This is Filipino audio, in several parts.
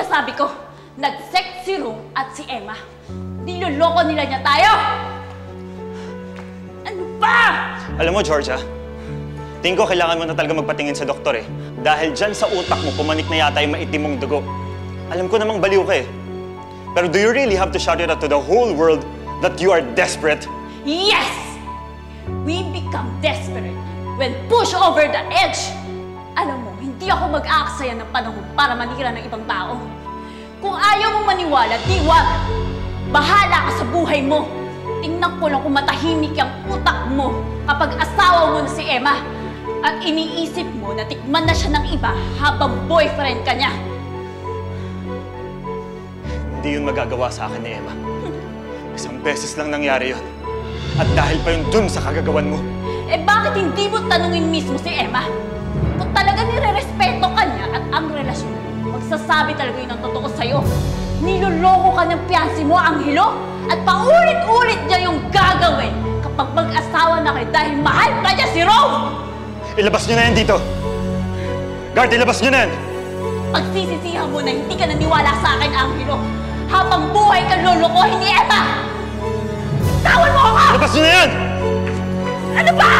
sabi ko, nag-sex si Rome at si Emma. Niloloko nila niya tayo! Ano ba? Alam mo, Georgia, tingin ko kailangan mo na talaga magpatingin sa doktor eh. Dahil dyan sa utak mo, pumanik na yata yung maitim mong dugo. Alam ko namang baliw ka eh. Pero do you really have to shout it out to the whole world that you are desperate? Yes! We become desperate when pushed over the edge. Alam mo, hindi ako mag-aaksaya ng panahon para manira ng ibang tao. Kung ayaw mong maniwala, di wag. Bahala ka sa buhay mo. Tingnan ko lang kung matahimik ang utak mo kapag asawa mo na si Emma at iniisip mo na tikman na siya ng iba habang boyfriend ka niya. Hindi yun magagawa sa akin ni Emma. Isang beses lang nangyari yun. At dahil pa yun dun sa kagagawan mo. Eh bakit hindi mo tanungin mismo si Emma? Kung talaga nire-respeto ka niya at ang relasyon mo, magsasabi talaga yun ang totoo sa'yo. Niloloko ka ng piyansi mo, Angelo, at paulit-ulit niya yung gagawin kapag mag-asawa na kayo dahil mahal ka niya si Rome! Ilabas niyo na yan dito! Guard, ilabas niyo na yan! Pagsisisihan mo na hindi ka naniwala sa akin, Angelo, habang buhay ka lolokohin ni Emma! Tawan mo ako! Ilabas niyo na yan! Ano ba?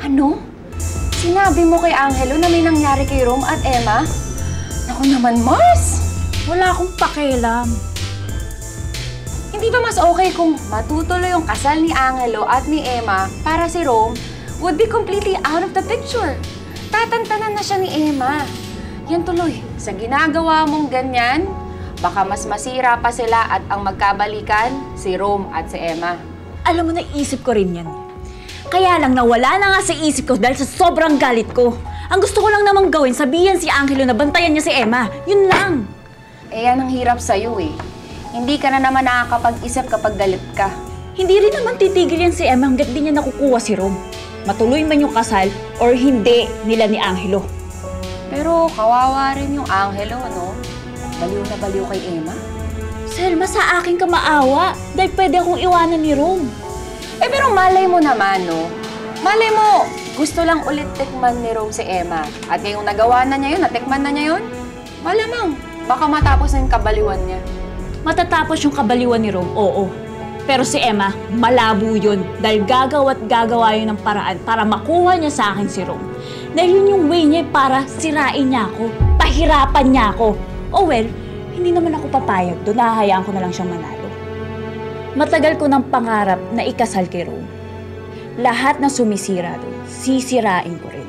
Ano? Sinabi mo kay Angelo na may nangyari kay Rome at Emma? Naku naman, Mars! Wala akong pakialam. Hindi ba mas okay kung matutuloy yung kasal ni Angelo at ni Emma para si Rome would be completely out of the picture? Tatantanan na siya ni Emma. Yan tuloy, sa ginagawa mong ganyan, baka mas masira pa sila at ang magkabalikan, si Rome at si Emma. Alam mo, naisip ko rin yan. Kaya lang nawala na nga sa isip ko dahil sa sobrang galit ko. Ang gusto ko lang namang gawin, sabihan si Angelo na bantayan niya si Emma. Yun lang. Eh yan ang hirap sa'yo eh. Hindi ka na naman nakakapag-isip kapag galit ka. Hindi rin naman titigil yan si Emma hanggat di niya nakukuha si Rome. Matuloy man yung kasal or hindi nila ni Angelo. Pero kawawa rin yung Angelo, no? Baliw na baliw kay Emma. Selma, sa akin ka maawa dahil pwede akong iwanan ni Rome. Eh pero malay mo naman, no? Malay mo, gusto lang ulit tikman ni Rome si Emma. At ngayong nagawa na niya yun, natikman na niya yun, malamang, baka matapos na yung kabaliwan niya. Matatapos yung kabaliwan ni Rome, oo. Pero si Emma, malabo yun dahil gagawa't gagawa yun ng paraan para makuha niya sa akin si Rome. Dahil yun yung way niya para sirain niya ako, pahirapan niya ako. Oh well, hindi naman ako papayag doon, hahayaan ko na lang siyang manalo. Matagal ko ng pangarap na ikasal kay Rome. Lahat na sumisira doon, sisirain ko rin.